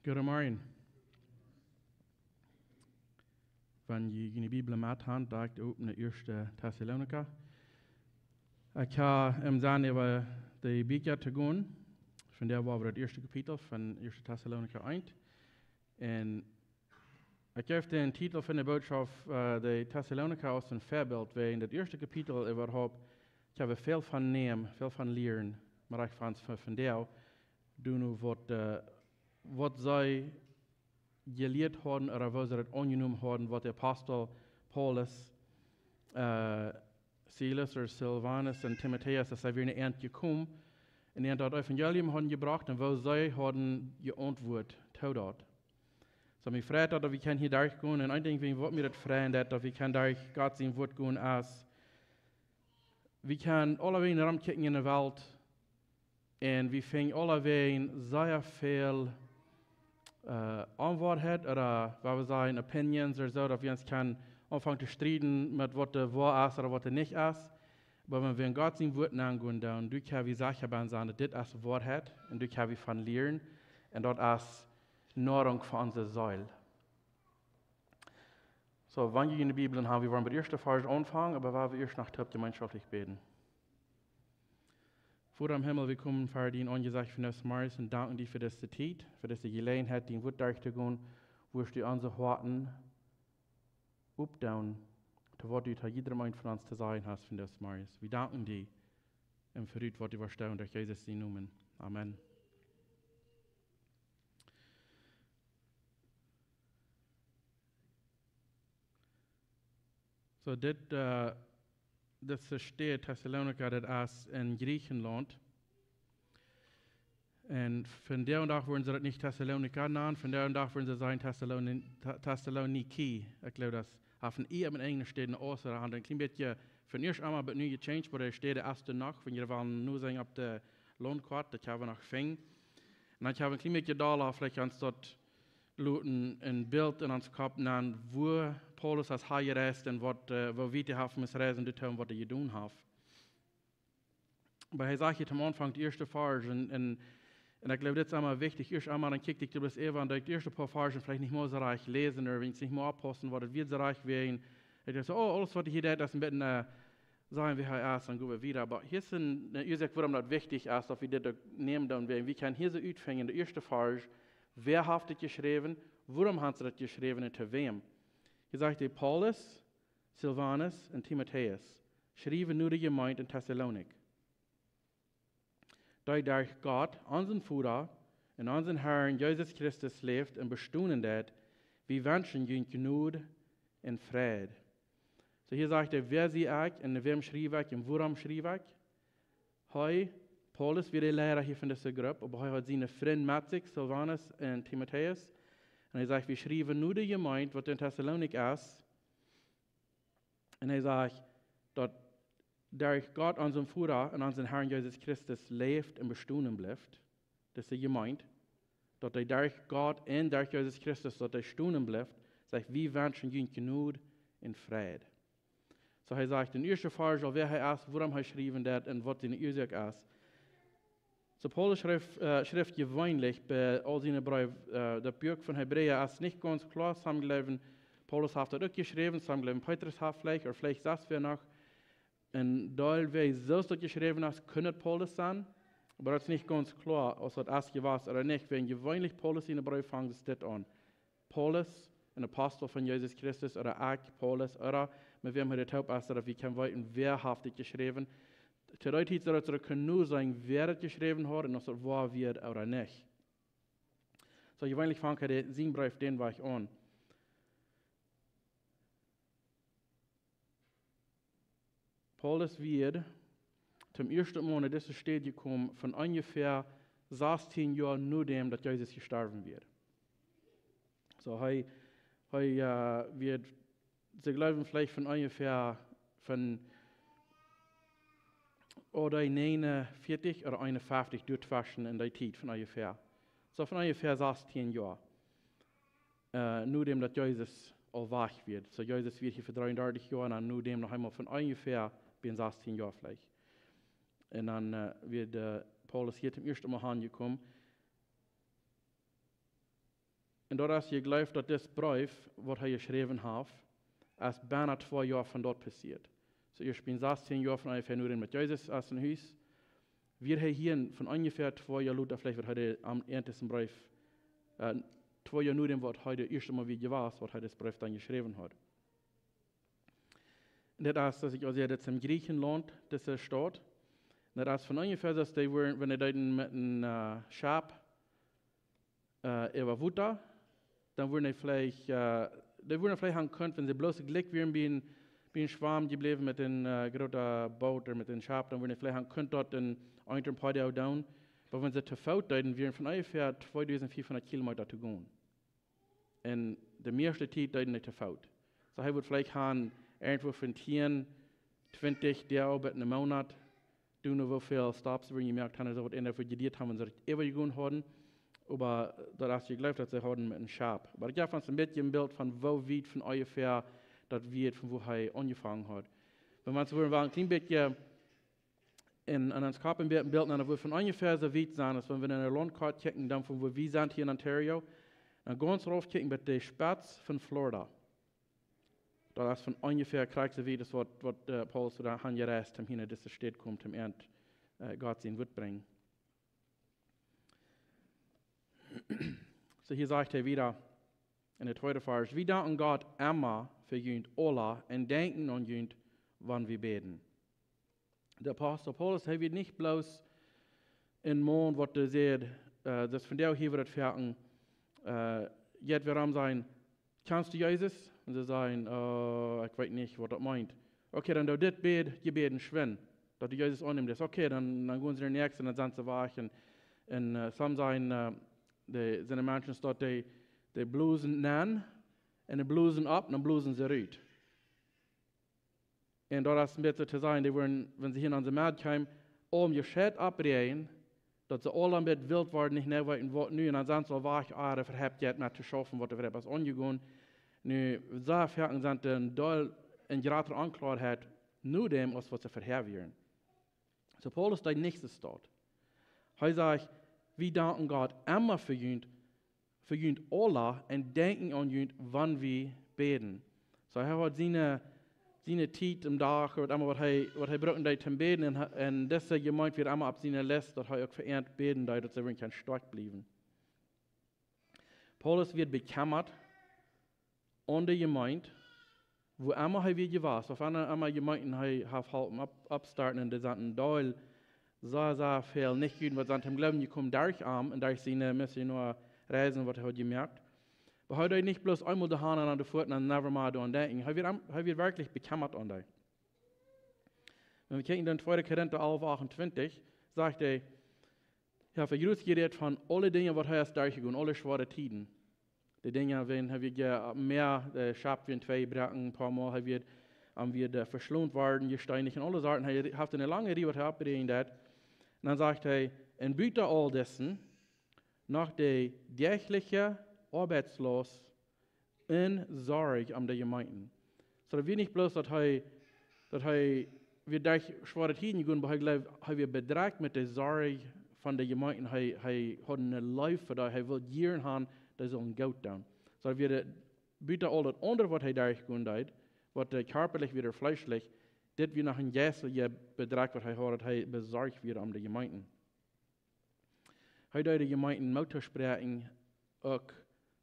Guten Morgen. Wenn je in die Bibel mit hand, direkt open de 1. Thessalonica. Ik ga zijn über de Bibel te gaan. Van der waar we het eerste kapitel van 1. Thessalonica eind. En ik geef den titel van de boodschap de Thessalonica als een voorbeeld. Waar in het eerste kapitel überhaupt ik veel van nemen, veel van leren. Maar ik van der doen wat zij geleerd hadden, oder wat ze het ongenomen hadden, wat de apostel Paulus, Silas oder Silvanus und Timotheus, dass sie wieder nicht gekommen und die das Evangelium haben gebracht und wo sie haben geantwortet, dort. So mich freut, dass wir hier durchgehen und ich denke, wir mir das freuen, dass wir durch Gott sein Wort gehen, als wir können alle Wege rumkicken in der Welt und wir finden alle Wege sehr viel Antwortheit oder was wir sagen, Opinions oder so, dass wir uns kann anfangen zu streiten mit was der wahr ist oder was der nicht ist. Aber wenn wir in Gott sein Wort angehen, dann können wir sicher sein, dass das ist Wahrheit und können wir von lernen und das ist Nahrung für unsere Seele. So, wenn wir in der Bibel haben, wir wollen mit der ersten Vers anfangen, aber wir erst nach Top gemeinschaftlich beten. Vater im Himmel, wir kommen für den angesagt von uns Mars und danken dir für diese Zeit, für diese Gelegenheit, den Wort durchzugehen, wo du unsere Worten aufdauen, zu was du zu jedem einen von uns zu sagen hast von uns Mars. Wir danken dir und für das, was du verstehen durch Jesus den Namen. Amen. So, das steht Thessalonica, das ist in Griechenland. Und von der und auch würden sie das nicht Thessalonica nennen, von der und auch würden sie sagen Thessaloniki. Ich glaube, das auf dem I im Englisch steht in außer Hand. Ein klein bisschen von erst einmal wird nie gechanged, aber da steht der erste noch, wenn ihr wollen nur sagen, ob der Lohnkarte, das haben wir noch fing. Und dann habe ich ein klein bisschen da, vielleicht kannst du dort ein Bild in uns Kopf nennen, wo Paulus als hier reist und wo wir die haben müssen reisen, die tun, was er getan hat. Aber er sagt am Anfang die erste Phase und ich glaube, das ist einmal wichtig. Erst einmal dann kickt ich das Eva und die erste paar Phasen vielleicht nicht mehr so reich lesen oder wenn es nicht mehr abpassen, was wird so reich werden. Ich denke so, alles, was ich hier das ein bisschen sagen wir hier erst, dann gehen wir wieder. Aber hier sind, ihr sagt, warum das wichtig ist, dass wir das nehmen und wir können hier so anfangen, die erste Phase. Wer hat das geschrieben? Warum hat er das geschrieben und zu wem? Hier sagt er, Paulus, Silvanus und Timotheus schrieben nur die Gemeinde in Thessalonik. Da durch Gott, unseren Vater und unseren Herrn Jesus Christus lebt und bestehen hat, wir wünschen ihnen Gnade und Friede. So hier sagt er, wer sie ich und wem schrieb ich und warum schrieb ich? Heu, Paulus wird der Lehrer hier von dieser Gruppe, aber er hat seine Freunde mit sich, Silvanus und Timotheus. Und er sagt, wir schreiben nur die Gemeinde, was in Thessalonik ist. Und er sagt, dass durch Gott, unseren Vater und unseren Herrn Jesus Christus lebt und bestehen bleibt. Das ist die Gemeinde. Dass er durch Gott und durch Jesus Christus, dass er stehen bleibt, sagt, wir wünschen ihnen Gnade und Friede. So er sagt, in erster Phase, wer er ist, warum er geschrieben hat und was seine Ursache ist. So Paulus schrift gewöhnlich bei all seinen Briefen, der Buch von Hebräer ist nicht ganz klar zusammengelegt. Paulus hat das auch geschrieben, zusammengelegt, Petrus hat vielleicht, oder vielleicht das wir noch. Und da wir so geschrieben ist, könnte Paulus sein, aber das ist nicht ganz klar, ob das was oder nicht. Wenn gewöhnlich Paulus in der Brief fängt, ist das an. Paulus, ein Apostel von Jesus Christus, oder ich, Paulus, oder mit wem er das ist, oder wir können weiten, wer hat das geschrieben. Zu der Zeit soll es nur sagen, wer das geschrieben hat und ob es wahr wird oder nicht. So gewöhnlich fängt er den Brief, den war ich an. Paulus wird zum ersten Mal in diese Stadt gekommen, von ungefähr 16 Jahren nur dem, dass Jesus gestorben wird. So, er wird, sie glauben vielleicht von ungefähr von oder 49 oder 51 durchwaschen in der Zeit von ungefähr. So von ungefähr 16 Jahren. Nur dem, dass Jesus all wach wird. So Jesus wird hier für 33 Jahre und nur dem noch einmal von ungefähr bis 16 Jahren vielleicht. Und dann wird Paulus hier zum ersten Mal angekommen. Und dort ist geglaubt, dass das Brief, was er geschrieben hat, erst beinahe 2 Jahre von dort passiert. So, ich bin 16 Jahre von ungefähr nur mit Jesus aus dem Haus. Wir haben hier von ungefähr 2 Jahren Luther, vielleicht wird heute am erntesten Brief, 2 Jahre nur dem, was heute erst einmal wie war, was heute das Brief dann geschrieben hat. Und das ist, dass ich also jetzt im Griechenland, das ist Stadt. Und das ist von ungefähr, dass die waren, wenn die dort mit einem Schaf über Wutter, dann würden die vielleicht haben können, wenn sie bloß Glück wären, wie ein Schwarm geblieben mit dem großen Boot oder mit dem Schaf, dann würden die vielleicht haben können, dort in ein paar Tage down. Aber wenn sie zu Fuß dort wären, von ungefähr 2500 Kilometer zu gehen. Und die meiste Zeit dort nicht zu Fuß. So, er wird vielleicht haben, irgendwo von 10, 20 Tage in einem Monat, du nur wie viel Stops, wenn ihr merkt, dass sie was ändern, für gedirrt haben, wenn sie es immer gegangen haben. Aber da hast du geglaubt, dass sie haben mit einem Schaf. Aber ich habe uns ein bisschen ein Bild von, wo weit von ungefähr das wird, von wo er angefangen hat. Wenn man so ein klein bisschen in uns Kopf ein Bild nehmen, wo von ungefähr so weit sein, dass wenn wir in einer Landkarte gucken, dann von wo wir sind hier in Ontario, dann ganz rauf gucken mit der Spitze von Florida. Das ist von ungefähr kriegst du wieder, was Paulus oder Han gereist haben, hin, dass es steht, kommt, im Ernst Gott ihn wird bringen. So hier sagt er wieder in der zweiten Vers, wir danken Gott immer für jünd alle und denken an jünd, wann wir beten. Der Apostel Paulus hat nicht bloß in Mond, was er sagt, das von der hier wird fertig, jetzt wir haben sein, kannst du Jesus? Und sie sagen, ich weiß nicht, was das meint. Okay, dann das Gebet schwenden, dass du Jesus annimmst. Okay, dann gehen sie in den nächsten und dann sind sie wach. Und some sagen, die sind Menschen, die blusen nennen, und die blusen ab, und dann blusen sie raus. Und das ist ein bisschen zu sein, die wollen, wenn sie hier an den Markt kommen, ihr Schäd abreden, dass sie alle mit wild waren, nicht mehr weiter, was nu, und dann sind sie wach, verhabt jetzt nicht zu schaffen, was etwas angegangen. Nu, so fertig sind dann doll in grater Anklarheit, nur dem, was sie verherrlichen. So Paulus der nächste Stadt. Er sagt, wir danken Gott immer für jünd alle und denken an jünd, wann wir beten. So er hat seine Zeit im Tag, und immer was er braucht, um zu beten, und das gemeint wird immer ab seiner List, dass er auch verehrt beten, dass er wirklich stark bleiben. Paulus wird bekümmert an der Gemeinde, wo immer er wieder war, auf einer Gemeinden halten abstarten, und die sagten, da so viel nicht gut, was sie ihm glauben, die kommen durch und durch seine Mission reisen, was er hat gemerkt. Aber er hat nicht bloß einmal die Hand an der Fuß und never mal daran denken. Er wird wirklich bekümmert an dich. Wenn wir gucken, in 2. Korinther 11, 28, sagt er, ich habe Jesus geredet von allen Dingen, was er ist durchgegangen, alle schwere Tiden. Die Dinge, wenn wir mehr Schab wie 2 Bracken, ein paar Mal, wir verschlungen worden, gesteinigt und alle Sorten. Er hat eine lange Rede, was er abgeredet. Und dann sagt er, in Büter all dessen, nach der täglichen Arbeitslos in Sorge an der Gemeinden. So, wir nicht bloß, dass wir durch schwere Tiden gehen, aber wir bedragt mit der Sorge von der Gemeinden. Er hat eine Läufe da, er will Jahren haben, das soll ein Gott tun. So, wir Büter all das andere, was er durchgehen hat, was körperlich wieder fleischlich, das wir nach einem Jesu bedragt, was er hat, er besorgt wieder an der Gemeinden. Heute die Gemeinden Muttersprachen auch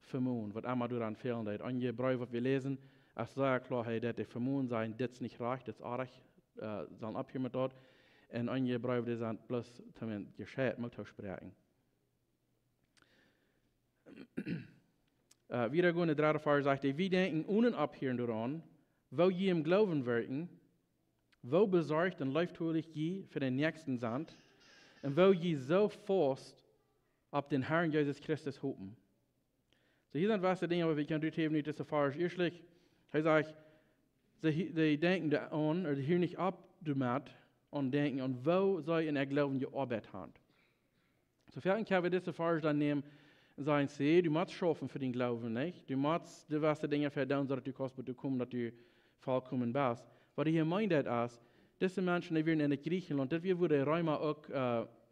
vermuten, was einmal daran fehlen hat. An je Briefe, was wir lesen, ist sehr klar, dass die vermuten sein, das ist nicht reich, das ist arg, sollen abhören mit dort. Und an je Briefe, die sind bloß gescheit, Muttersprachen. Wieder gehen, der 3. Vers sagt, wir denken ohne abhören daran, wo je im Glauben wirken, wo besorgt und leiftulich je für den Nächsten sind, und wo je so fast auf den Herrn Jesus Christus hoffen. So hier sind weiße Dinge, aber wir können durch nicht das erfahren. Erstlich, er sagt, sie denken an, oder hier nicht abdummt, und denken an, wo soll in der Glauben die Arbeit haben. So vielleicht können wir das erfahren dann nehmen und sagen, du musst schaffen für den Glauben, nicht? Du musst die weiße Dinge verdauen, dass du kannst, dass du vollkommen bist. Was hier meint ist, diese Menschen, die wir in Griechenland, das wir, wo die Römer auch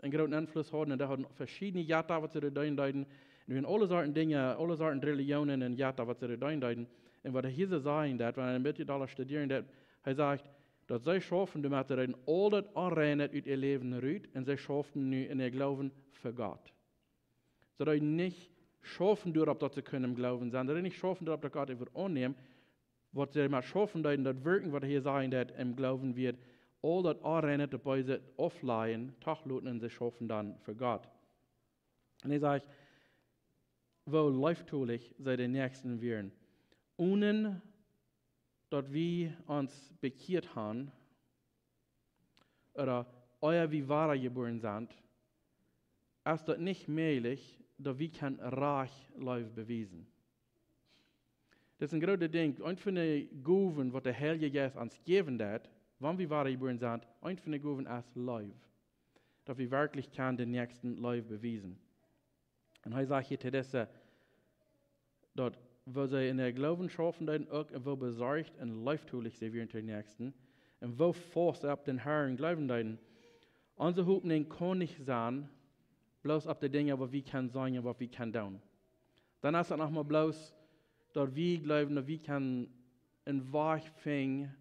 einen großen Einfluss haben, und da haben verschiedene Jahre, was sie da deuten, Und in alle Sorten Dinge, alle Sorten Religionen und Jata, was sie da deuten, und was hier so sagen, dass, wenn er mit dir da studieren, dass er sagt, dass sie schaffen, damit er all das anrennen uit ihr Leben ruht, und sie schaffen nu in ihr Glauben für Gott. So dass sie nicht schaffen, darauf, dass sie können im Glauben sein, dass sie nicht schaffen, darauf, dass Gott über annehmen, was sie mal schaffen, dass das Wirken, was hier sagen, dass im Glauben wird, all das anrennen, dabei sie aufleihen, Tachluten, und sie schaffen dann für Gott. Und ich sage, wo leiftulich sei der Nächsten werden, ohne dass wir uns bekehrt haben, oder euer wie wahre geboren sind, ist das nicht möglich, dass wir kein reich Leben beweisen. Das ist ein großes Ding. Ein von den Gaben, was der Heilige Geist uns geben hat, wenn wir wahre geboren sind, ein von den Gaben ist Leben. Dass wir wirklich den nächsten Leben beweisen. Und er sagt hier, dass wo sie in der Glauben schaffen, dann auch wo besorgt und leiftulich sie werden den Nächsten. Und wo fast ab den Herrn glauben dann. Unsere Hoffnung kann nicht sein, bloß ab den Dingen, was wir können sagen und was wir können tun. Dann ist es nochmal bloß, dass wir glauben, dass wir können in Wahrheit finden,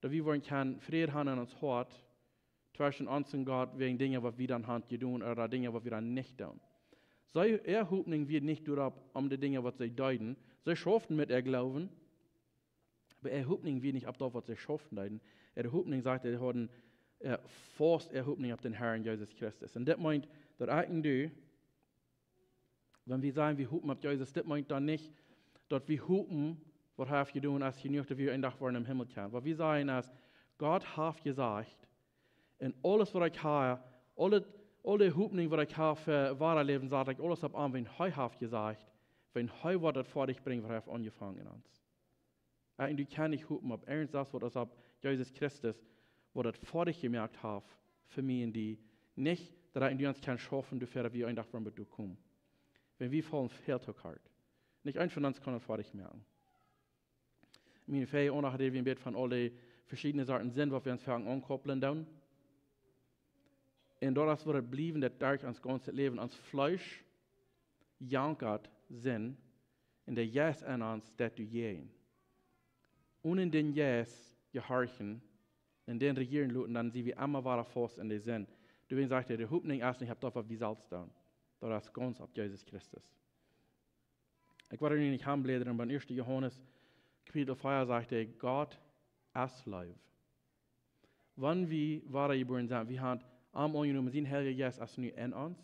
dass wir wollen können Frieden haben in uns Hort, zwischen uns und Gott, wegen Dingen, was wir dann haben tun oder Dinge, was wir dann nicht tun. Seine Hoffnung wird nicht darauf, die Dinge, was sie deuten. Sie schaffen mit ihr Glauben, aber Hoffnung wird nicht ab das, was sie schaffen deuten. Hoffnung sagt, haben fast Hoffnung auf den Herrn Jesus Christus. Und das meint, dass du, wenn wir sagen, wir hoffen auf Jesus, das meint dann nicht, dass wir hoffen, was er getan als genug, dass wir einen Tag im Himmel können. Was wir sagen ist, Gott hat gesagt, in alles, was ich habe, alle Hoffnung, was ich habe für wahre Leben, sage ich alles ab an, wenn er hat gesagt, wenn er was vor dich bringt, was er angefangen hat. Und du kannst nicht hoffen, ob ernst das, was ab Jesus Christus, was er vor dich gemerkt hat, für mich und die, nicht, dass du uns kann schaffen, dass wir einen Tag von du kommen. Wenn wir fallen, fehlt es hart. Nicht ein von uns kann es vor dich merken. Meine Fähigkeit, auch nachdem wir ein bisschen von all den verschiedenen Sorten sind, was wir uns fangen ankoppeln dann. Und dort wird es bleiben, dass durch uns ganze Leben, uns Fleisch, jankert sind, in der Jes an uns, dass du gehen. Und in den Jes gehorchen, in den regieren luten, dann sie wie immer wahre fast in der Sinn. Du willst sagen, der Hoffnung ist nicht, ich habe das wie Salz da. Das ist ganz auf Jesus Christus. Ich werde nicht haben, beim 1. Johannes Kapitel 4 sagt er, Gott ist Liebe. Wenn wir wahre geboren sind, wir haben am angenommen, sein Heiliger Geist ist nur in uns,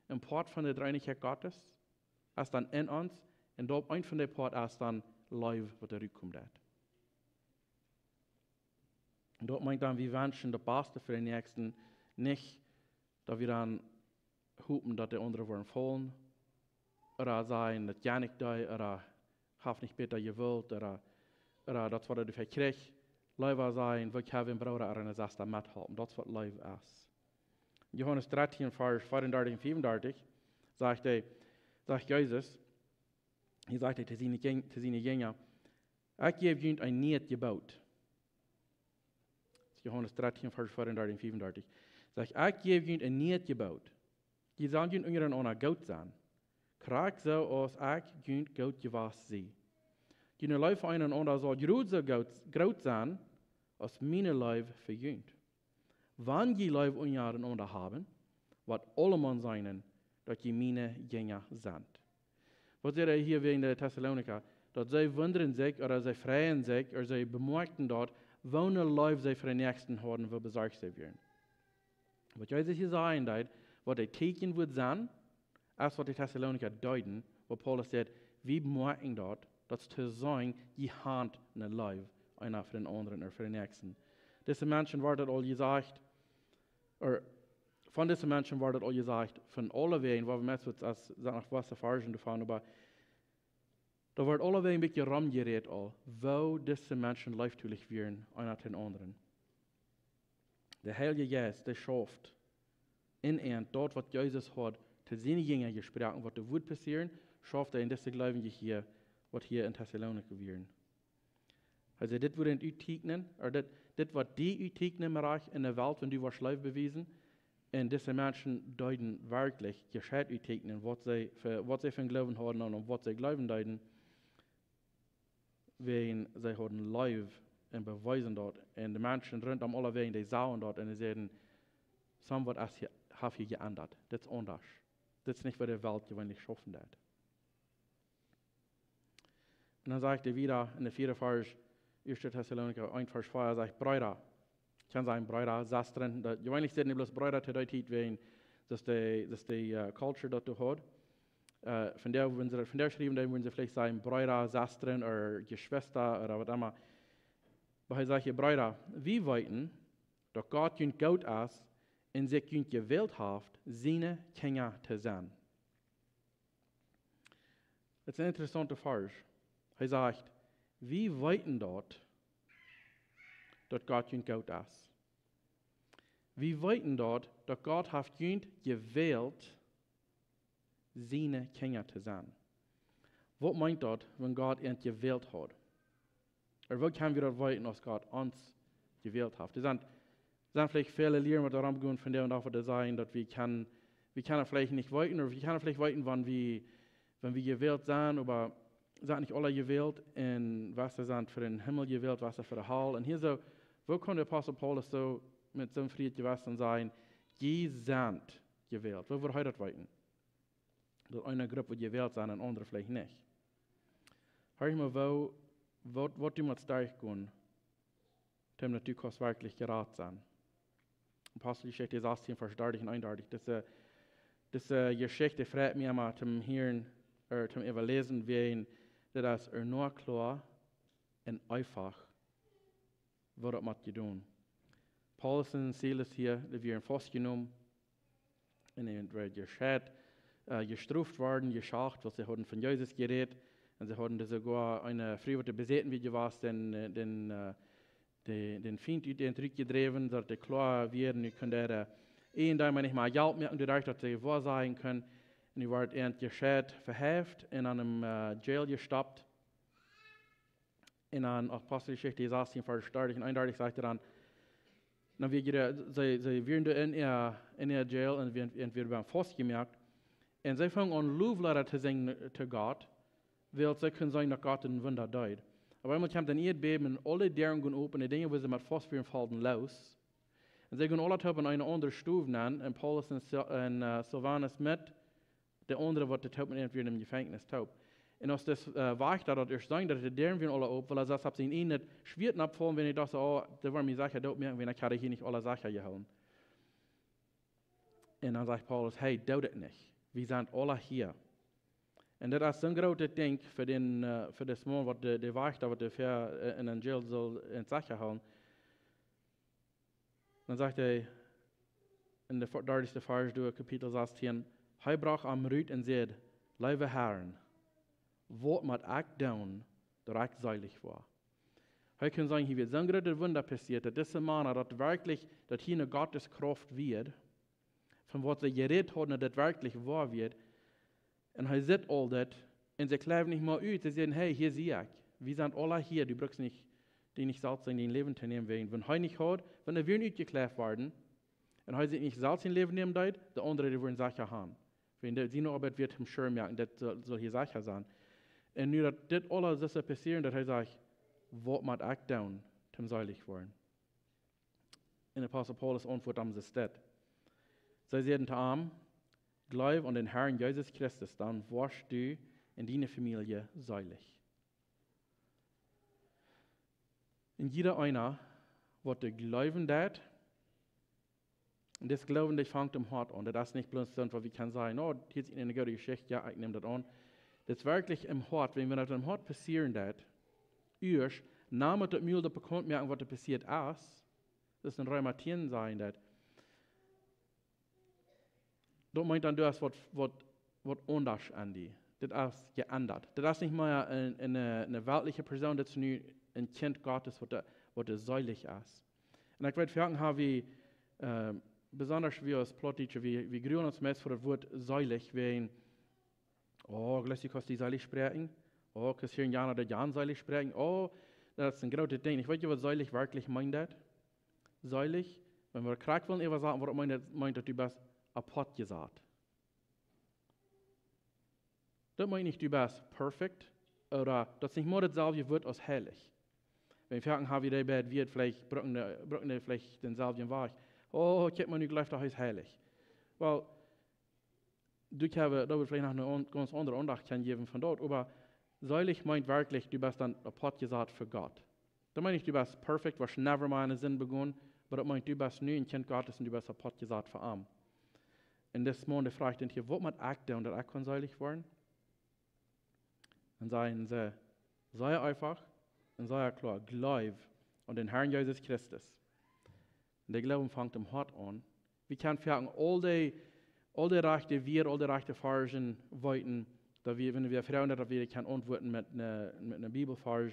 im Port von der Dreieinigkeit Gottes, ist dann in uns, und dort ein von der Port ist dann Liebe, was da rückkommt. Und dort meint dann, wir wünschen das Beste für den Nächsten, nicht, dass wir dann hoffen, dass die anderen wollen fallen, oder sagen, dass ja nicht da, oder hab nicht besser gewollt, oder das, was du verkriegst, Liebe sein, wir haben einen Bruder oder eine Schwester mithalten, das, was Liebe ist. Johannes 13, Vers 34 und 35 sagt Jesus, hier sagt er zu seinen Jüngern, ich gebe ihnen ein neues Gebot. Johannes 13, Vers 34 und 35. Sagt, ich gebe ihnen ein neues Gebot. Die sollen ihnen irgendwann auch noch Gott sein. Krieg so, als ich ihnen Gott gewass sie. Die Leute einander soll so groß sein, als meine Leute für ihnen. Wann die Leute einander haben, wird allemal sein, dass die meine Jünger sind. Was seht ihr hier wegen der Thessaloniker? Dass sie wundern sich, oder sie freuen sich, oder sie bemerken dort, welche Leute sie für den Nächsten haben, wo besorgt sie werden. Was Jesus hier sagen, was der Teken wird sein, als was die Thessaloniker deuten, wo Paulus sagt, wir bemerken dort, dass zu sagen, die Hand in der Leib, einer für den anderen oder für den Nächsten. Diese Menschen werden all gesagt, oder von diesen Menschen wird all gesagt, von allen Wegen, wo wir meistens als nach was erfahren davon, aber da wird alle Wegen ein bisschen rumgeredet, wo diese Menschen leiftulich werden, einer den anderen. Der Heilige Geist, der schafft in dort, was Jesus hat, zu seinen Jüngern gesprochen, was da wird passieren, schafft in diese Glauben hier, was hier in Thessalonika werden. Also, das würde ein Utignen, oder das wird die Utignen in der Welt, wenn du was Leib bewiesen, Und diese Menschen deuten wirklich Gescheit uittekenen, was sie für ein Glauben haben und was sie glauben deuten, wen sie haben live und beweisen dort. Und die Menschen rund um alle Wegen, die sahen dort und die sagen, somewhat hat hier geändert. Das ist anders. Das ist nicht, was die Welt gewöhnlich schaffen wird. Und dann sagt er wieder in der 4. Vers, 1. Thessaloniker 1, Vers 2, er sagt, Brüder, ich kann sagen, Brüder, Sastren, gewöhnlich sind nicht bloß Brüder zu deutet, wen, dass die Culture dort hat. Von der schreiben, dann würden sie vielleicht sagen, Brüder, Sastren oder Geschwister oder was immer. Aber er sagt, Brüder, wie weiten, doch Gott könnt Gott ist, und sie könnt gewählt haft, seine Kinder zu sein. Das ist ein interessanter Vers. Er sagt, wie weiten dort, dass Gott könnt Gott ist. Wie weiten dort, dass Gott hat gewählt, seine Kinder zu sein. Was meint dort, wenn Gott ihn gewählt hat? Oder wo können wir dort weiten, als Gott uns gewählt hat? Es sind vielleicht viele Lehren, die daran gehen, von der und auch sein, dass wir können vielleicht nicht weiten, oder wir können vielleicht weiten, wenn wir gewählt sind, aber sind nicht alle gewählt, und was sind für den Himmel gewählt, was für den Hall. Und hier so, wo kann der Apostel Paulus so mit so einem Fried gewesen sein, die sind gewählt. Wo wird heute weiten? Dass eine Gruppe gewählt sind und andere vielleicht nicht. Hör ich mal, wo du mit stark gehen, damit du kannst wirklich gerat sein. Apostelgeschichte 18, Vers 30 und 31. Diese Geschichte fragt mich einmal zum Hören, zum Überlesen, wie das nur klar und einfach wird das getan. Paulus und Silas hier, die werden festgenommen und die werden gestraft worden, geschacht, weil sie haben von Jesus geredet und sie haben sogar eine Frau, die besäten wie was, den Feind uit den Trick gedreven, dat de klar werden, nu kun der da man nicht mal Geld mehr und dadurch, dass sie wahr sein können, und die wird gescheit verheft in einem Jail gestoppt. In einer Apostelgeschichte 18, Vers 30 und 31 sagt er dann, sie werden in der Jail und wir werden festgemerkt. Und sie fangen an, Loblieder zu singen zu Gott, weil sie können sagen, dass Gott ein Wunder tut. Aber einmal kommt ein Erdbeben und alle Dären gehen open, die Dinge, wo sie mit Phosphor fallen, los. Und sie gehen alle auf eine andere Stufe an, und Paulus und Silvanus mit, der andere wird der Taub mit im Gefängnis taub. Und als das weicht, dass er sagen, dass die Dären werden alle open, weil er sagt, dass sie ihnen nicht schwierig abfallen, wenn ich dachte, oh, da war mir Sache dort merken, wenn ich hatte hier nicht alle Sachen gehalten. Und dann sagt Paulus, hey, tut das nicht. Wir sind alle hier. Und das ist ein großes Ding für das Mann, was der weicht, was der in den Jail soll in Sache halten. Dann sagt er in der 30. Vers, Kapitel 16, hij brach am Rüt und sagt, liebe Herren, wat moet ik doen, dat ik seilig war? Hij kann sagen, hier wird so ein großes Wunder passiert, dass diese Männer, dass hier eine Gotteskraft wird, von was sie geredet haben, dass das wirklich wahr wird. Und er sieht all das, und sie klagen nicht mal aus, sie sagen, hey, hier sehe ich, wir sind alle hier, du brauchst nicht, die nicht Salz in dein Leben zu nehmen. Wenn er nicht hat, wenn er wir nicht geklagen werden, und er sich nicht Salz in Leben nehmen darf, der andere, die wollen Sachen haben. Wenn sie noch aber wird im Schirm merken, das soll hier Sachen sein. Und nur, dass das alles passieren, dass er sagt, was muss ich tun, zum seilig werden? Und Apostel Paulus antwortet am das. Sie sagen zu ihm, glaub an den Herrn Jesus Christus, dann wirst du in deiner Familie seilig. Und jeder einer, was der Glauben hat, und das Glauben, das fängt im Hart an. Das ist nicht bloß so, weil wir können sagen, oh, hier ist eine gute Geschichte, ja, ich nehme das an. Das ist wirklich im Hart, wenn das im Hart passieren das, erst, nachdem das Mühl bekommt, merken, was da passiert ist, das ist ein Rheumatieren sein, das. Das meint dann, du hast was anders an die. Das ist geändert. Das ist nicht mehr eine weltliche Person, das ist nur ein Kind Gottes, was seilig ist. Und ich werde fragen, wie besonders wir als Plotteacher, wie grün uns meist vor das Wort seilig, wenn, oh, gleich kannst du seilig sprechen, oh, kannst du hier in Jahren oder Jahren seilig sprechen, oh, das ist ein großes Ding. Ich weiß nicht, was seilig wirklich meint. Seilig Wenn wir krank wollen, etwas sagen, warum meint, dass du bist apart gesagt. Das meint nicht, du bist perfekt, oder das nicht nur dasselbe wird als heilig. Wenn wir fragen, wie der Bett wird, vielleicht brücken vielleicht denselben Weg. Oh, ich habe mir nicht gleich, das ist heilig. Weil, da wird vielleicht noch eine ganz andere Andacht geben von dort, aber seilig meint wirklich, du bist dann apart gesagt für Gott. Das meint nicht, du bist perfekt, was never mal einen Sinn begonnen, aber das meint, du bist nie ein Kind Gottes und du bist apart gesagt für ihn. Und das Monde fragt ihn hier, was man akte und das kann seilig werden? Und sagen sie, sei einfach und sei klar, glaub an den Herrn Jesus Christus. Und der Glauben fängt im Hart an. Wir können fragen, all die rechte Versen weiten, wenn wir Frauen dass wir können antworten mit einer Bibelvers.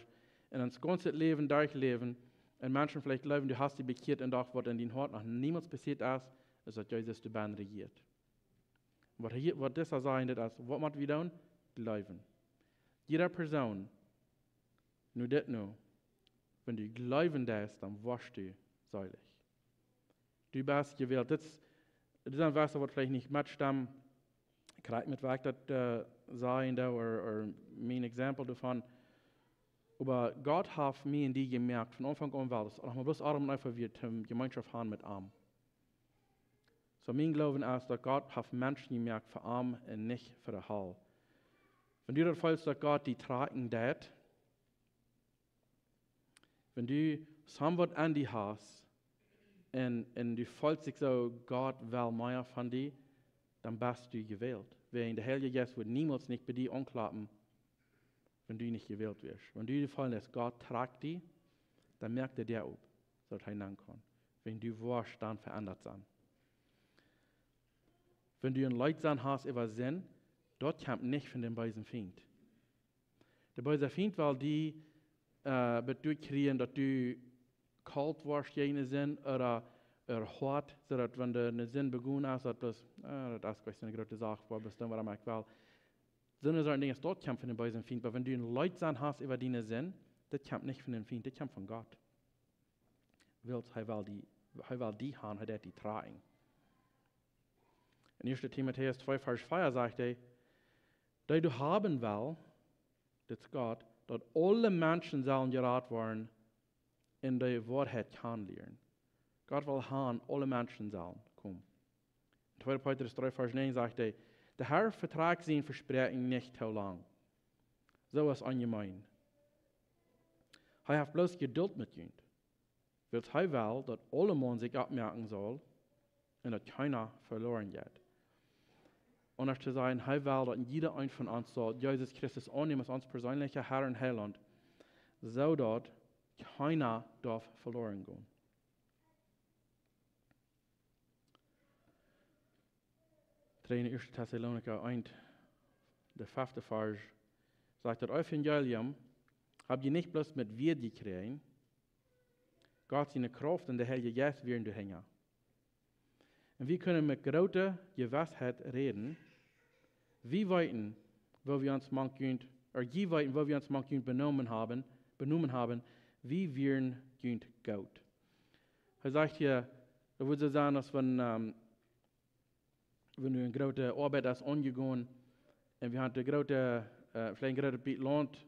Und das ganze Leben durchleben. Und Menschen vielleicht glauben, du hast die bekehrt und doch, was in deinem Hart noch niemals passiert ist, dass Jesus die Band regiert. Was das sagen, das ist, was müssen wir tun? Glauben. Jeder Person, nur das nur, wenn du glauben darfst, dann wirst du seilig. Du bist gewählt. Das ist ein Wasser, was vielleicht nicht mitstammt. Ich kann mit was das sagen, oder mein Exempel davon. Aber Gott hat mir und die gemerkt, von Anfang an war das, auch mal bloß Adam einfach wir Gemeinschaft haben mit Arm. So mein Glauben ist, dass Gott hat Menschen gemerkt für Arm und nicht für den Hall. Wenn du das fühlst, dass Gott die tragen das, wenn du somewhat an die hast, und du fühlst dich so, Gott will mehr von dir, dann bist du gewählt. Weil der Heilige Geist wird niemals nicht bei dir anklappen, wenn du nicht gewählt wirst. Wenn du gefallen lässt, Gott tragt dich, dann merkt er dir auf, dass er hinein kann. Wenn du wirst, dann verändert sein. Wenn du ein Leidsein hast über Sinn, dort kommt nicht von dem bösen Feind. Der böse Feind will die durchkriegen, dass du kalt warst, jene Sinn, oder hart, sodass wenn du eine Sinn begonnen hast, das ist eine große Sache, wo bist du, was ich will. Sinne sollen Dinge, dort kommt von dem bösen Feind, aber wenn du ein Leidsein hast über deine Sinn, das kommt nicht von dem Feind, das kommt von Gott. Er will die haben, er die tragen. In 1. Timotheus 2, Vers 4 sagt er, dass du haben will, das ist Gott, dass alle Menschen sollen gerat werden, in der Wahrheit kennenlernen. Gott will haben, alle Menschen sollen kommen. In 2. Petrus 3, Vers 9 sagt er, der Herr verträgt sein Versprechen nicht zu lang. So ist allgemein. Er hat bloß Geduld mit uns. Weil er will, dass alle Menschen sich abmerken soll und dass keiner verloren geht. Und zu sagen, er will, dass jeder ein von uns soll Jesus Christus annehmen als uns persönlicher Herr und Heiland, so dass keiner darf verloren gehen. In 1. Thessaloniker 1, der 5. Vers, sagt, das Evangelium habt ihr nicht bloß mit Wert gekriegt, Gott seine Kraft und der Heilige Geist werden hängen. Und wir können mit großer Gewissheit reden, wie weiten, wo wir uns manchmal, benommen haben, wie wir gehen Gott. Er sagt hier, er würde sagen, dass wenn du eine große Arbeit hast angegangen und wir haben eine große, vielleicht ein großes Bild Land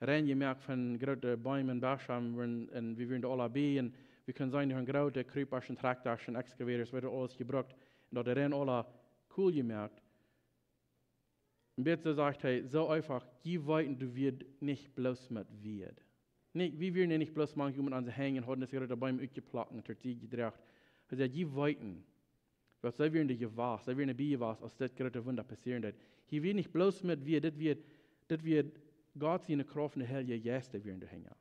reingemerkt von großen Bäumen und Bäumen und wir werden alle bei und wir können sagen, wir haben große Creepers und Traktors und Excavators, wird alles gebraucht und dort rein alle cool gemerkt. Und bitte sagt er, so einfach, die weiten, du wirst nicht bloß mit wird. Wir werden nicht bloß manchmal an sie hängen, haben das gerade beim Utgeplacken und die gedreht. Er sagt, die weiten, was sie werden gewahr, sie werden beigewahr, als das gerade Wunder passieren wird. Hier wird nicht bloß mit wird, das wird Gott seine Kraft und der Heilige Geist werden hängen.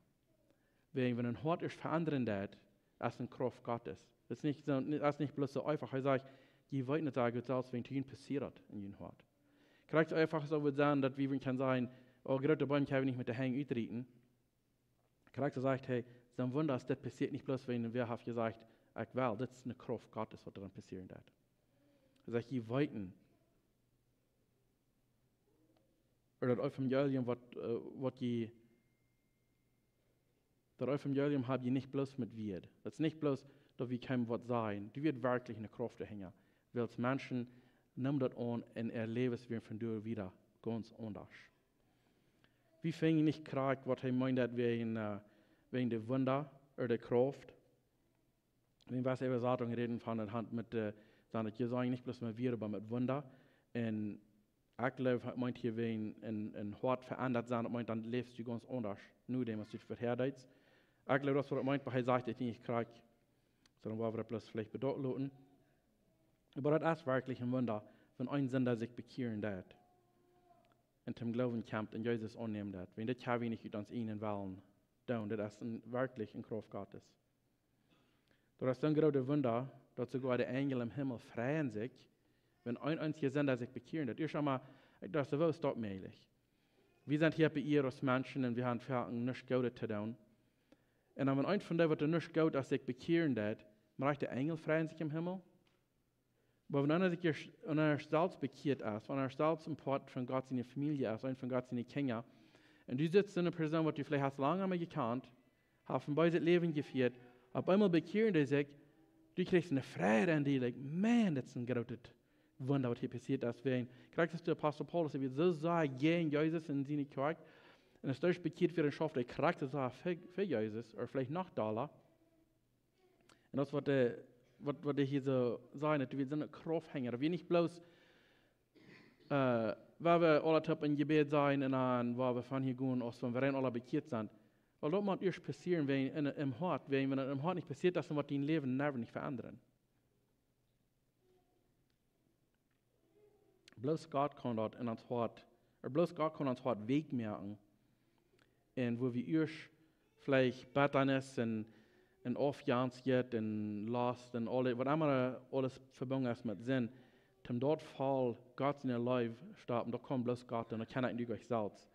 Wenn ein Hort ist verändern wird, als eine Kraft Gottes. Das ist nicht bloß so einfach. Er sagt, die weiten nicht sagen, selbst wenn es passiert in ihrem Hort. Vielleicht einfach so wird sagen, dass wir können sagen, oh, gerade Bäume kann ich nicht mit der Hänge uitrieten. Vielleicht sagt, hey, so ein Wunder, dass das passiert nicht bloß, wenn wir haben gesagt, ich will, das ist eine Kraft Gottes, was daran passieren wird. Er sagt, die weiten. Oder das Evangelium, das Evangelium habt ihr nicht bloß mit wird. Das ist nicht bloß, dass wir keinem was sein. Die wird wirklich eine Kraft hängen. Weil Menschen nehmen das an und erleben es von dir wieder ganz anders. Wir fingen nicht krank, was er meint, wegen der Wunder oder der Kraft. Wenn wir über Sachen reden von der Hand mit sagen, wir sagen nicht bloß mit wir, aber mit Wunder. Und ich glaube, meint hier, wenn ein Hort verändert sein, meint, dann lebst du ganz anders. Nur dem, was du verhärtet. Ich glaube, das, was er meint, weil er sagt, ich bin nicht krank, sondern war wir bloß vielleicht bedeutet lassen. Aber das ist wirklich ein Wunder, wenn ein Sünder sich bekehren wird und zum Glauben kommt und Jesus annehmen wird. Wenn das kann wir nicht uns ihnen wollen, dann das ist wirklich ein Kraft Gottes. Das ist dann gerade der Wunder, dass sogar die Engel im Himmel freuen sich, wenn ein einziger Sünder sich bekehren wird. Ich mal, das ist doch möglich. Wir sind hier bei ihr als Menschen und wir haben versucht, nichts Gutes zu tun. Und wenn ein von denen, was nichts Gutes sich bekehren wird, macht die Engel freuen sich im Himmel. Aber wenn einer sich selbst bekehrt ist, wenn er selbst ein Part von Gott seine Familie ist, ein von Gott seine Kinder, und du sitzt in einer Person, die du vielleicht hast lange einmal gekannt, hast von beiden Leben geführt, auf einmal bekehren die sich, du kriegst eine Freude an dir, like, man, das ist ein großes Wunder, was hier passiert ist. Kriegst du Apostel Paulus, der wird so sagen, gegen Jesus in seine Kirche, und es durch bekehrt wird, schafft der Charakter so für Jesus, oder vielleicht noch Dollar. Und das, was die hier so sagen, wir sind ein Kraufhänger. Wir nicht bloß, weil wir alle Tag in Gebet sein und dann, wo wir von hier gehen, aus wenn wir alle bekehrt sind. Weil das muss erst passieren, wenn im Hort, wenn es im Hort nicht passiert, das wird dein Leben nicht verändern. Bloß Gott kann dort in uns Hort, oder bloß Gott kann uns Hort Weg merken, und wo wir erst vielleicht Betternis und Aufjans geht und Last und alles, was immer alles verbunden ist mit Sinn, zum dort Fall Gott in ihr Leben starten, da kommt bloß Gott und da kann ich nicht euch selbst.